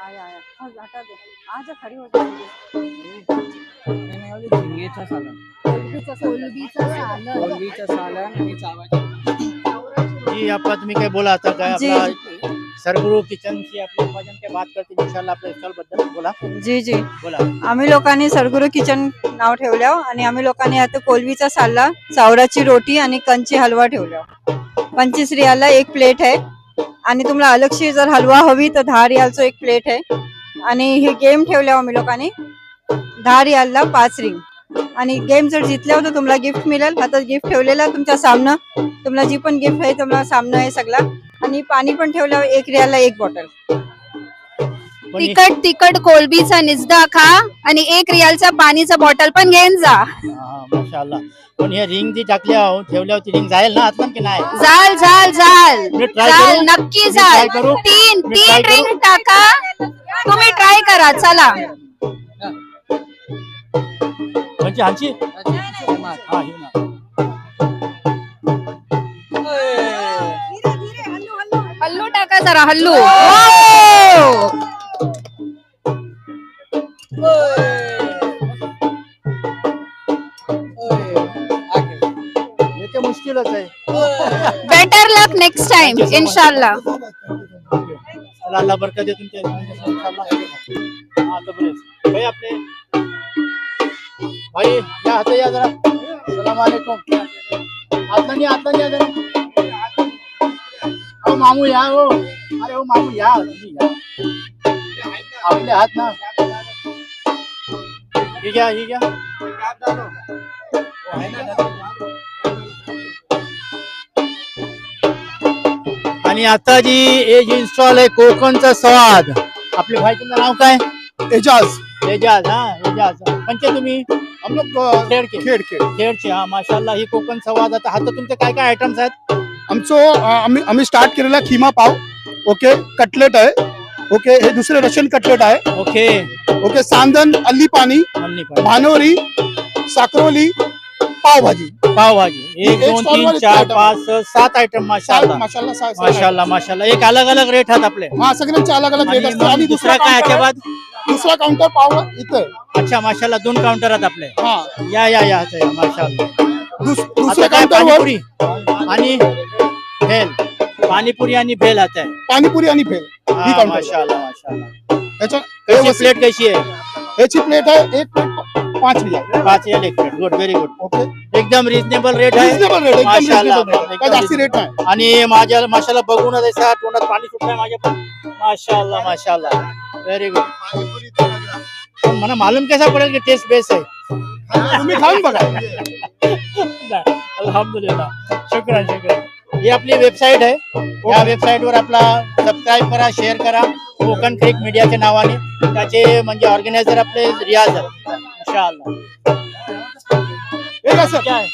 आया आया हटा दे आजा खड़ी हो जा झिंगेचं सालन, कोलंबीचं सालन आणि चावल। जी आपका तुम्ही काय बोला आता काय जी आपला सरगुरु किचन ची आपली भजन के बात करते इंशाल्लाह आपल्या स्टॉल बद्दल बोला जी जी बोला। आम्ही लोकांनी सरगुरु किचन नाव ठेवलं आणि आम्ही लोकांनी आता कोलवीचा साल्ला, चावराची रोटी आणि कंची हलवा ठेवला। 25 रियाला एक प्लेट आहे आणि तुम्हाला अलगशी जर हलवा हवी तर 10 रियालचं एक प्लेट आहे। आणि हे गेम ठेवल्या आम्ही लोकांनी 10 रियालला 5 रिंग आणि गेम जर जिंकल्यावर तर तुम्हाला गिफ्ट मिळेल। आता गिफ्ट ठेवलेला तुमच्या सामनं, तुम्हाला जी पण गिफ्ट आहे तुम्हाला सामनं आहे सगळा। आणि पाणी पण ठेवल्यावर 1 रियालला 1 बॉटल। तिखट तिखट कोलबीचा निजदा खा आणि 1 रियालचा पाणीचा बॉटल पण घेऊन जा। माशाल्लाह। पण हे रिंग जी टाकल्या ठेवल्या होती रिंग जाईल ना आतून की नाही? जाल जाल जाल मी try जाल करू? नक्की मी जाल। try करू? तीन मी try तीन करू? रिंग टाका, तुम्ही ट्राय करा चला। म्हणजे हांची हा हे ना हल्लू टाका जरा हल्लू। ये तो मुश्किलच आहे। बेटर लक नेक्स्ट टाइम इंशाल्लाह। चला अल्लाह बरकत दे तुमच्या इंशाल्लाह। हाँ तो बस भाई आपने भाई या हाथ या जरा अस्सलाम वालेकुम। आता नहीं जरा ओ मामू या हो, अरे ओ मामू या तुम्ही या आपले हात ना ही घ्या आणि आता जी हे जी इन्स्टॉल आहे कोकणचा स्वाद, आपले भाई तुमचं नाव काय? एजाज एजाज। हा एजाज पंचे तुम्ही हम लोग खेडचे हा माशाल्लाह। ही कोकण संवाद आता हात तुमचे काय काय आयटम्स आहेत? आम्ही स्टार्ट केलेला खिमा पाव, ओके, कटलेट आहे, ओके, हे दुसरे रशियन कटलेट आहे, ओके ओके, सांदन, अल्ली पाणी, भानोरी, साकरोली, पावभाजी। 1 2 3 4 5 6 7 आयटम माशाल्लाह माशाल्लाह माशाल्लाह। एक अलग अलग रेट आहेत आपले? हाँ सगळ्यांचे अलग अलग रेट असतात। आणि दुसरा काय याच्या बाद दुसरा काउंटर पाव इथे। अच्छा माशाल्लाह 2 काउंटर आहेत आपले। हाँ या माशाल्लाह। दुसऱ्या काय काउंटरवर पाणीपुरी आणि भेल, पाणीपुरी आणि भेल आता है। पाणीपुरी आणि भेल। ही काउंटर माशाल्लाह माशाल्लाह। याच्या कैसी प्लेट कैसी है? याची प्लेट आहे 1 plate 5 riyal. 5 riyal 1 plate. Good very good. Okay, एकदम रिजनेबल रेट आहे। रिजनेबल रेट, एकदम माशाल्लाह रिजनेबल रेट, काय जास्ती रेट नाही। आणि माझ्या माशाल्लाह बघूनच असा तोंडात पाणी सुटलंय माझ्या पण। माशाल्लाह माशाल्लाह व्हेरी गुड। पण मला मालूम कैसा पडेल की टेस्ट बेस्ट है? तुम्ही खाऊन बघा। अल्हम्दुलिल्लाह शुक्रान। ही आपली वेबसाईट आहे, या वेबसाईट वर आपला सबस्क्राईब करा, शेअर करा कोकण क्रिक मीडियाच्या नावाने। त्याचे म्हणजे ऑर्गनायझर आपले रियाज आहेत इंशाअल्लाह। हे कसं क्या है?